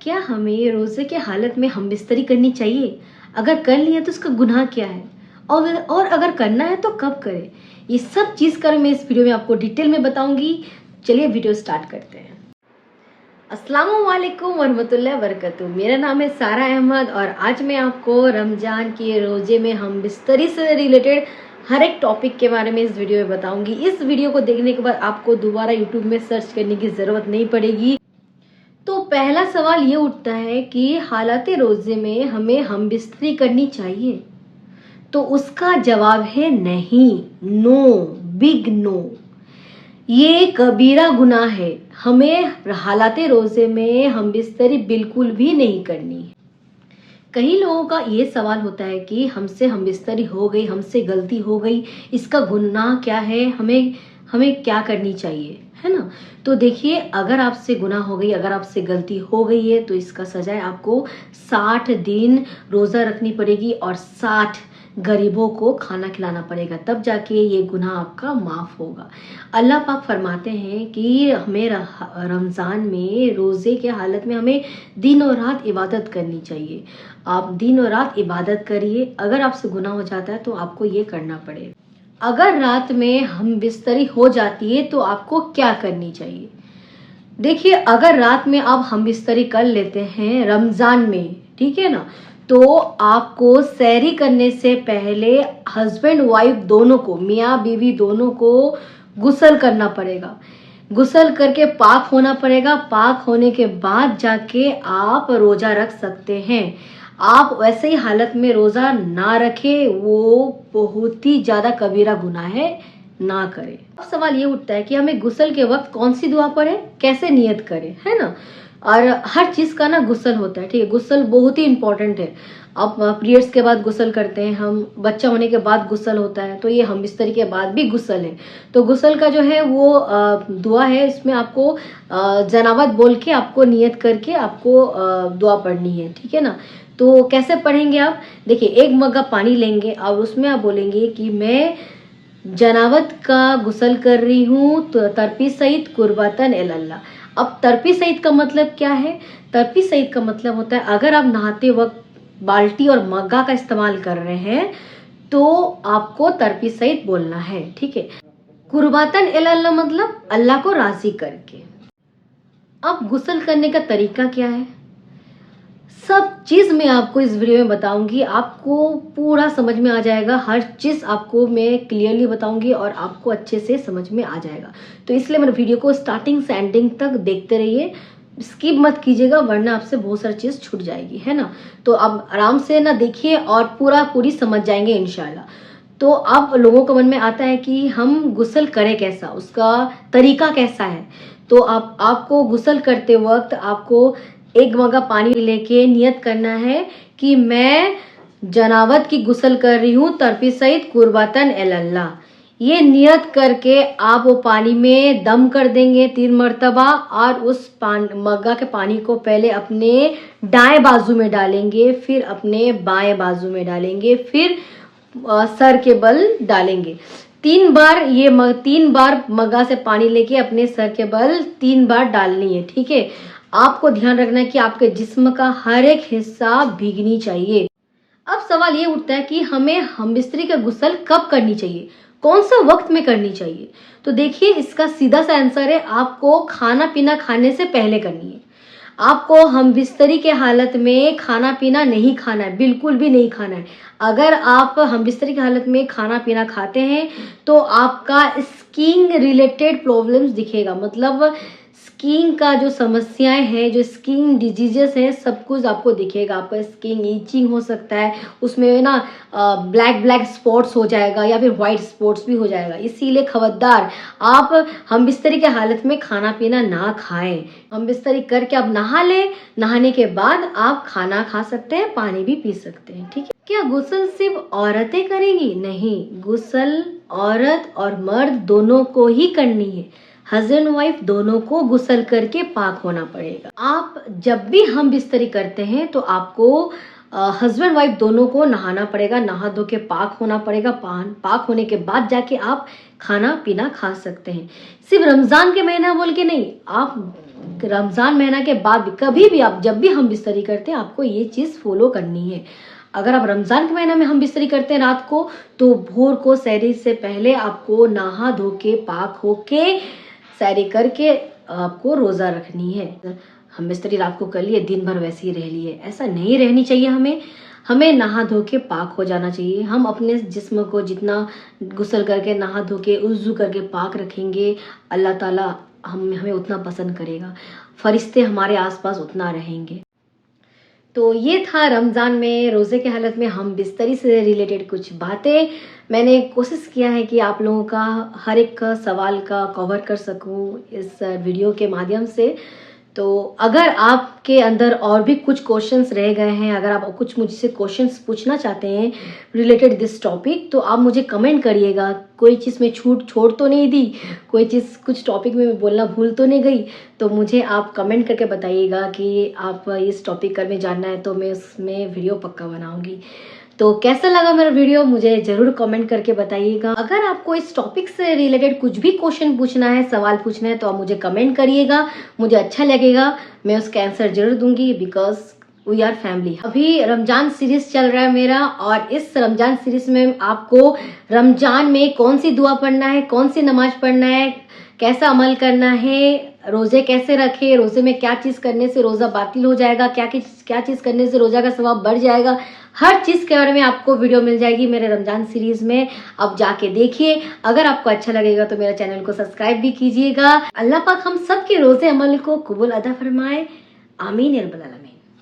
क्या हमें रोज़े के हालत में हमबिस्तरी करनी चाहिए? अगर कर लिया तो उसका गुनाह क्या है? और अगर करना है तो कब करें? ये सब चीज़ कर मैं इस वीडियो में आपको डिटेल में बताऊंगी। चलिए वीडियो स्टार्ट करते हैं। अस्सलामुअलैकुम वरहमतुल्लाहि वबरकातुहू। मेरा नाम है सारा अहमद और आज मैं आपको रमज़ान के रोज़े में हमबिस्तरी से रिलेटेड हर एक टॉपिक के बारे में इस वीडियो में बताऊंगी। इस वीडियो को देखने के बाद आपको दोबारा यूट्यूब में सर्च करने की ज़रूरत नहीं पड़ेगी। तो पहला सवाल ये उठता है कि हालाते रोज़े में हमें हमबिस्तरी करनी चाहिए? तो उसका जवाब है नहीं, नो, बिग नो। ये कबीरा गुनाह है। हमें हालाते रोज़े में हमबिस्तरी बिल्कुल भी नहीं करनी है। कई लोगों का ये सवाल होता है कि हमसे हमबिस्तरी हो गई, हमसे गलती हो गई, इसका गुनाह क्या है, हमें हमें क्या करनी चाहिए, है ना? तो देखिए, अगर आपसे गुनाह हो गई, अगर आपसे गलती हो गई है तो इसका सजा है आपको 60 दिन रोज़ा रखनी पड़ेगी और 60 गरीबों को खाना खिलाना पड़ेगा, तब जाके ये गुनाह आपका माफ़ होगा। अल्लाह पाक फरमाते हैं कि हमें रमज़ान में रोज़े के हालत में हमें दिन और रात इबादत करनी चाहिए। आप दिन और रात इबादत करिए। अगर आपसे गुनाह हो जाता है तो आपको ये करना पड़ेगा। अगर रात में हमबिस्तरी हो जाती है तो आपको क्या करनी चाहिए? देखिए, अगर रात में आप हमबिस्तरी कर लेते हैं रमज़ान में, ठीक है ना, तो आपको सहरी करने से पहले हस्बैंड वाइफ दोनों को, मियाँ बीवी दोनों को गुस्ल करना पड़ेगा। गुस्ल करके पाक होना पड़ेगा। पाक होने के बाद जाके आप रोज़ा रख सकते हैं। आप वैसे ही हालत में रोज़ा ना रखें, वो बहुत ही ज़्यादा कबीरा गुनाह है, ना करें। अब सवाल ये उठता है कि हमें गुस्ल के वक्त कौन सी दुआ पढ़े, कैसे नियत करें, है ना? और हर चीज़ का ना गुस्ल होता है, ठीक है? गुस्ल बहुत ही इंपॉर्टेंट है। अब पीरियड्स के बाद गुस्ल करते हैं हम, बच्चा होने के बाद गुस्ल होता है, तो ये हमबिस्तरी के बाद भी गुस्ल है। तो गुस्ल का जो है वो दुआ है, इसमें आपको जनावत बोल के, आपको नियत करके आपको दुआ पढ़नी है, ठीक है ना? तो कैसे पढ़ेंगे आप? देखिए, 1 मग्गा पानी लेंगे और उसमें आप बोलेंगे कि मैं जनावत का गुस्ल कर रही हूँ तो तरपी सहित कुर्बातन इल्लल्लाह। अब तरपी सहित का मतलब क्या है? तरपी सहित का मतलब होता है, अगर आप नहाते वक्त बाल्टी और मग्गा का इस्तेमाल कर रहे हैं तो आपको तरपी सहित बोलना है, ठीक है? कुर्बातन इल्लल्लाह मतलब अल्लाह को राजी करके। अब गुस्ल करने का तरीका क्या है? सब चीज़ मैं आपको इस वीडियो में बताऊंगी। आपको पूरा समझ में आ जाएगा। हर चीज़ आपको मैं क्लियरली बताऊंगी और आपको अच्छे से समझ में आ जाएगा। तो इसलिए मेरे वीडियो को स्टार्टिंग से एंडिंग तक देखते रहिए, स्किप मत कीजिएगा, वरना आपसे बहुत सारी चीज़ छूट जाएगी, है ना? तो अब आराम से ना देखिए और पूरी समझ जाएंगे इंशाल्लाह। तो अब लोगों के मन में आता है कि हम गुस्ल करें कैसा, उसका तरीका कैसा है? तो आपको गुस्ल करते वक्त आपको 1 मग्गा पानी लेके नियत करना है कि मैं जनावत की गुस्ल कर रही हूँ तरपी सहित कुर्बातन इल्लल्लाह। ये नियत करके आप वो पानी में दम कर देंगे 3 मरतबा और उस मग्गा के पानी को पहले अपने दाएं बाजू में डालेंगे, फिर अपने बाएं बाजू में डालेंगे, फिर सर के बल डालेंगे। 3 बार 3 बार मग्गा से पानी लेके अपने सर के बल 3 बार डालनी है, ठीक है? आपको ध्यान रखना है कि आपके जिस्म का हर एक हिस्सा भीगनी चाहिए। अब सवाल ये उठता है कि हमें हमबिस्तरी का गुस्ल कब करनी चाहिए, कौन सा वक्त में करनी चाहिए? तो देखिए, इसका सीधा सा आंसर है, आपको खाना पीना खाने से पहले करनी है। आपको हमबिस्तरी के हालत में खाना पीना नहीं खाना है, बिल्कुल भी नहीं खाना है। अगर आप हमबिस्तरी की हालत में खाना पीना खाते हैं तो आपका स्किन रिलेटेड प्रॉब्लम्स दिखेगा, मतलब स्किन का जो समस्याएं हैं, जो स्किन डिजीजेस हैं, सब कुछ आपको दिखेगा। आपका स्किन ईचिंग हो सकता है, उसमें ना ब्लैक स्पॉट्स हो जाएगा या फिर वाइट स्पॉट्स भी हो जाएगा। इसीलिए खबरदार, आप हमबिस्तरी के हालत में खाना पीना ना खाएं। हमबिस्तरी करके आप नहा लें, नहाने के बाद आप खाना खा सकते हैं, पानी भी पी सकते हैं, ठीक है? क्या गुस्ल सिर्फ औरतें करेंगी? नहीं, गुस्ल औरत और मर्द दोनों को ही करनी है। हस्बैंड वाइफ दोनों को गुस्ल करके पाक होना पड़ेगा। आप जब भी हमबिस्तरी करते हैं तो आपको हस्बैंड वाइफ दोनों को नहाना पड़ेगा, नहा धो के पाक होना पड़ेगा। पाक होने के बाद जाके आप खाना पीना खा सकते हैं। सिर्फ रमज़ान के महीना बोल के नहीं, आप रमज़ान महीना के बाद भी कभी भी आप जब भी हम बिस्तरी करते हैं आपको ये चीज़ फॉलो करनी है। अगर आप रमज़ान के महीना में हम बिस्तरी करते हैं रात को, तो भोर को सहरी से पहले आपको नहा धो के पाक होके सहरी करके आपको रोज़ा रखनी है। हम बिस्तरी रात को कर लिए, दिन भर वैसे ही रह लिए, ऐसा नहीं रहनी चाहिए। हमें नहा धो के पाक हो जाना चाहिए। हम अपने जिस्म को जितना गुस्ल करके नहा धो के उज़ू करके पाक रखेंगे, अल्लाह ताला हमें उतना पसंद करेगा, फरिश्ते हमारे आसपास उतना रहेंगे। तो ये था रमज़ान में रोज़े के हालत में हम बिस्तरी से रिलेटेड कुछ बातें। मैंने कोशिश किया है कि आप लोगों का हर एक सवाल का कवर कर सकूं इस वीडियो के माध्यम से। तो अगर आपके अंदर और भी कुछ क्वेश्चंस रह गए हैं, अगर आप कुछ मुझसे क्वेश्चंस पूछना चाहते हैं रिलेटेड दिस टॉपिक, तो आप मुझे कमेंट करिएगा। कोई चीज़ में छोड़ तो नहीं दी, कोई चीज़ कुछ टॉपिक में बोलना भूल तो नहीं गई, तो मुझे आप कमेंट करके बताइएगा कि आप इस टॉपिक में जानना है, तो मैं उसमें वीडियो पक्का बनाऊँगी। तो कैसा लगा मेरा वीडियो मुझे ज़रूर कमेंट करके बताइएगा। अगर आपको इस टॉपिक से रिलेटेड कुछ भी क्वेश्चन पूछना है, सवाल पूछना है, तो आप मुझे कमेंट करिएगा। मुझे अच्छा लगेगा, मैं उसका आंसर जरूर दूंगी, बिकॉज वी आर फैमिली। अभी रमजान सीरीज चल रहा है मेरा, और इस रमजान सीरीज में आपको रमजान में कौन सी दुआ पढ़ना है, कौन सी नमाज पढ़ना है, कैसा अमल करना है, रोजे कैसे रखे, रोजे में क्या चीज़ करने से रोज़ा बातिल हो जाएगा, क्या चीज़ करने से रोज़ा का सवाब बढ़ जाएगा, हर चीज़ के बारे में आपको वीडियो मिल जाएगी मेरे रमजान सीरीज में। अब जाके देखिए। अगर आपको अच्छा लगेगा तो मेरा चैनल को सब्सक्राइब भी कीजिएगा। अल्लाह पाक हम सब के रोजे अमल को कबूल अदा फरमाए। आमीन या रब्बल आलमीन।